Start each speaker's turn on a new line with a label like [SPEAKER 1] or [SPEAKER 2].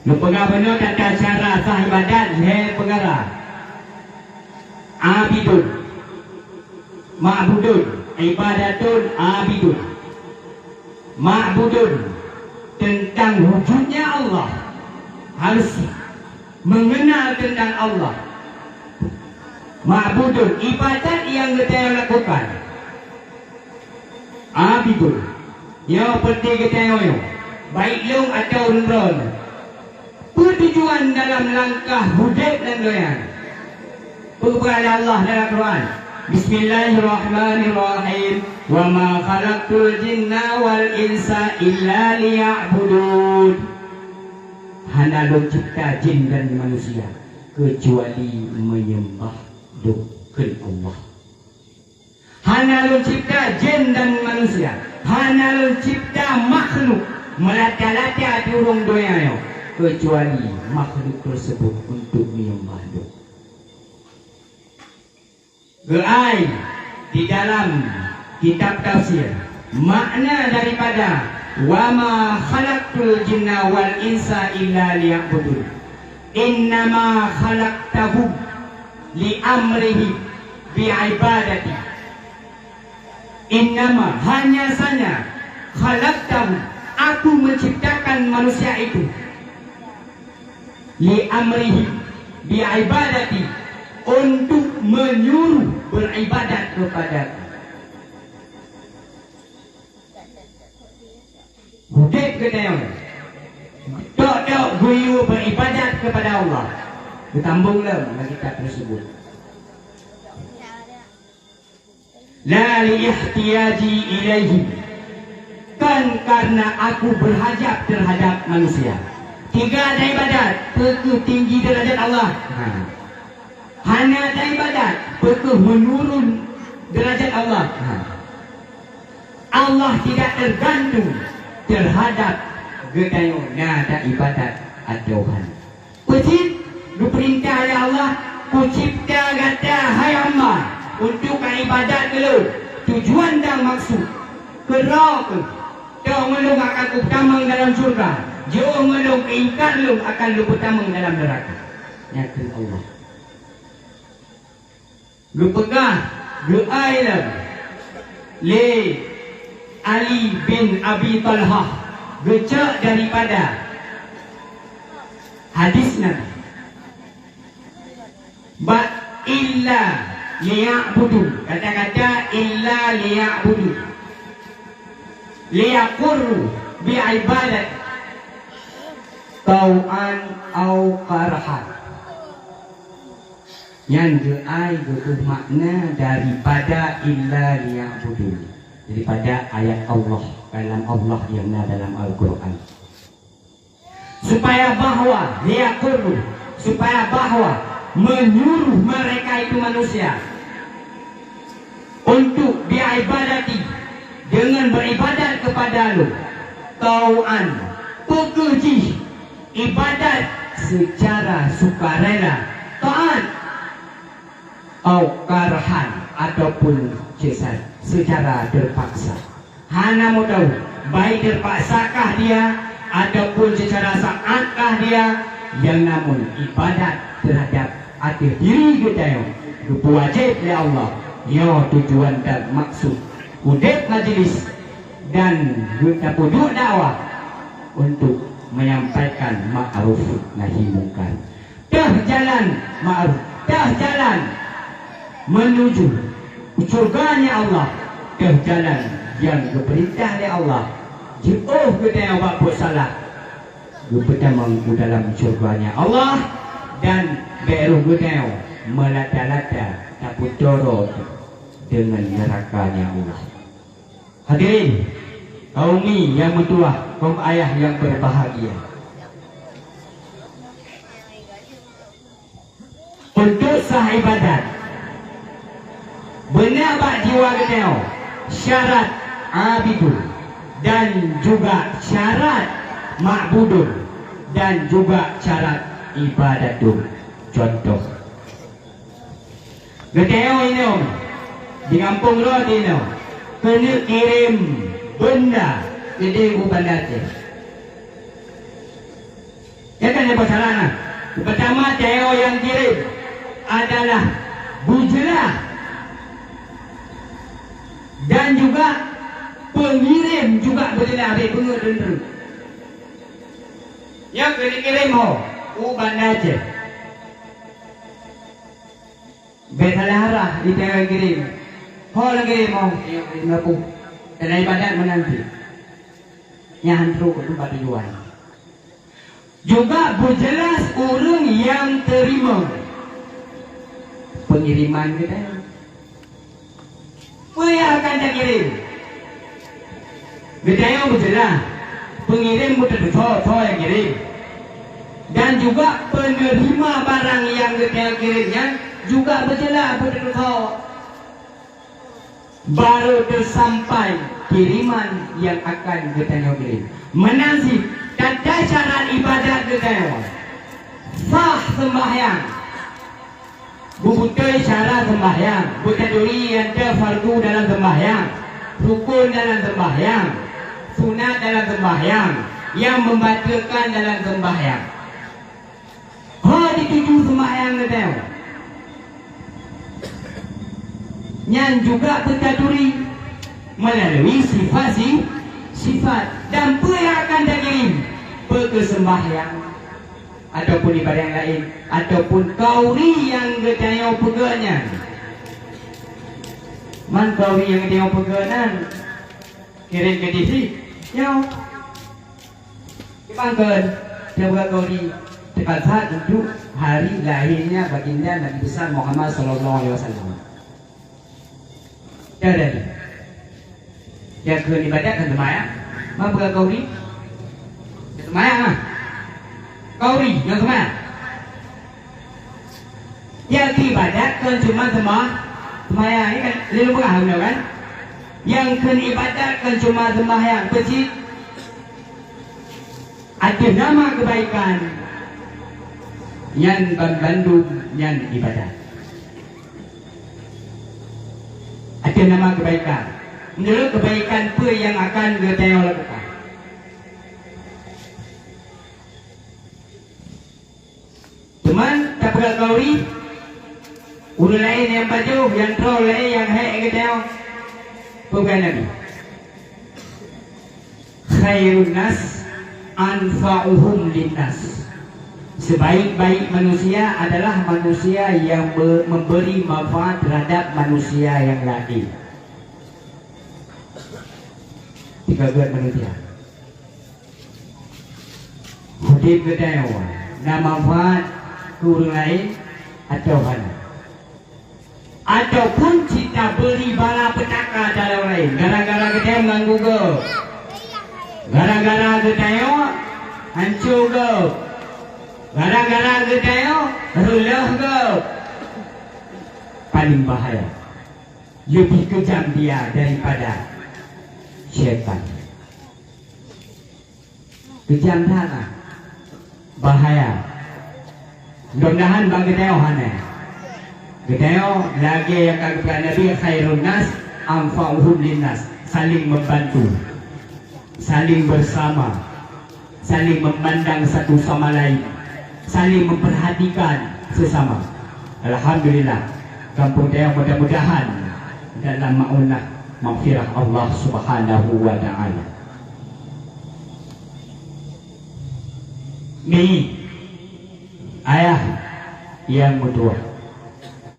[SPEAKER 1] Lu pengabeno tata cara sah ibadat he pengara. Abidun. Ma'budun. Ibadatun abidun. Ma'budun. Tentang wujudnya Allah. Harus mengenal tentang Allah. Ma'budun. Ibadat yang kita lakukan. Abidun. Yang penting kita yang baik long atau ron. Pertujuan dalam langkah hidup dan doyan. Kepada Allah dalam Quran. Bismillahirrahmanirrahim. Wa ma khalaqtul jinna wal insa illa liya'budun. Hana lo cipta jin dan manusia kecuali menyembah doa Allah. Hana lo cipta jin dan manusia. Hana lo cipta makhluk melata-lata turung doyanyo kecuali makhluk tersebut untuk menyembah doa. Geai di dalam kitab tafsir makna daripada wa ma khalaqtul jinna wal insa illa liya'budun. Innama khalaqtahu li amrihi bi ibadati. Innama hanya saja khalaqtahu aku menciptakan manusia itu li amrihi bi ibadati untuk menyuruh beribadat kepada-Ku. Hudib kedai dok guyu beribadat kepada Allah. Ditambunglah kitab tersebut. La li ihtiyaji ilaihi. Kan karena aku berhajat terhadap manusia. Tiga ada ibadat, perlu tinggi derajat Allah. Hanya ada ibadat, perlu menurun derajat Allah. Allah tidak tergantung terhadap gedayo nada ibadat adohan. Pecit, lu perintah oleh Allah, ku cipta gata hai Allah untuk ibadat lu. Tujuan dan maksud kerok kau melung akan ku tamang dalam surga. Jauh melung ingkar lu akan lu tamang dalam neraka. Yakin Allah. Lu pegah, lu ailam le Ali bin Abi Talhah gecak daripada hadis Nabi. Ba illa liya'budu. Kata-kata illa liya'budu. Liyaqurru bi'ibadat tau'an au karhan. Yang geai getuh makna daripada illa liya'budu, daripada ayat Allah dalam Allah yang ada dalam Al-Quran. Supaya bahwa liyaqurru, supaya bahwa menyuruh mereka itu manusia untuk bi'ibadati, dengan beribadat kepada lu tau'an, pekerji ibadat secara sukarela, taat atau karhan ataupun secara terpaksa. Hana mau tahu baik terpaksakah dia ataupun secara saatkah dia, yang namun ibadat terhadap hati diri kita yang wajib oleh Allah. Yo tujuan dan maksud udep majlis dan kita duduk dakwah untuk menyampaikan ma'ruf nahi mungkar. Dah jalan ma'ruf, dah jalan menuju surganya Allah, ke jalan yang diperintah oleh Allah. Jauh kita yang buat salah, kita mengu dalam surganya Allah, dan beruh kita melata-lata takut corot dengan nerakanya Allah. Hadirin kaum yang mentua, kaum ayah yang berbahagia, untuk sah ibadat benar bak jiwa kita syarat abidun dan juga syarat ma'budun dan juga syarat ibadatun. Contoh Geteo ini di kampung roh ini kena kirim benda ke dia bandar. Ya kan yang bersalana. Pertama, Teo yang kirim adalah Bujlah dan juga pengirim juga Bujlah habis pengirim. Yang kirim Bandar Aceh. Bersalah di Teo yang kirim. Lagi kirim yang kirim aku. Dan ibadat menanti. Yang hantu ke tempat tujuan. Juga berjelas orang yang terima pengiriman kita. Apa yang akan dia kirim? Kita yang berjelas pengirim betul-betul yang kirim. Dan juga penerima barang yang kita kirimnya juga berjelas betul-betul. Baru tersampai kiriman yang akan kita kirim. Menanti tanda syarat ibadat kita. Sah sembahyang. Bubutai syarat sembahyang. Butaduri yang fardu dalam sembahyang. Rukun dalam sembahyang. Sunat dalam sembahyang. Yang membatalkan dalam sembahyang. Dituju sembahyang kita. Yang juga butaduri melalui sifat dan apa yang akan dia kirim perkesembahyang ataupun ibadah yang lain ataupun kauri yang getayau peganya. Man kauri yang getayau peganan kirim ke diri nyau dipangkan dia buat kauri tepat saat untuk hari lahirnya baginda Nabi besar Muhammad sallallahu alaihi wasallam. Jadi yang ke ibadat kan sembahyang. Apa kauri? Sembahyang ah. Kauri yang sembahyang. Yang ke ibadat kan cuma sembahyang ini kan lalu paham kan? Yang ke ibadat kan cuma sembahyang. Peci ada nama kebaikan yang bandung yang ibadat. Ada nama kebaikan. Menurut kebaikan apa yang akan kita lakukan. Teman tak pegang kauri. Urut lain yang baju, yang troll lain yang hek kita. Bukan Nabi. Khairun nas anfa'uhum linnas. Sebaik-baik manusia adalah manusia yang memberi manfaat terhadap manusia yang lain. Tiga buat manusia. Hudib kedaya. Nama manfaat kurang lain atau mana? Ataupun kita beri bala petaka dalam lain. Gara-gara kedaya mengganggu ke. Gara-gara kedaya hancur ke. Gara-gara kedaya rulah ke. Paling bahaya. Lebih kejam dia daripada syaitan. Kejam tanah. Bahaya. Mudah-mudahan bagi Teo hane. Teo lagi yang kata Nabi khairun nas anfa'uhum linnas. Saling membantu. Saling bersama. Saling memandang satu sama lain. Saling memperhatikan sesama. Alhamdulillah. Kampung Teo mudah-mudahan dalam maunah maghfirah Allah Subhanahu wa ta'ala. Ni ayah yang kedua.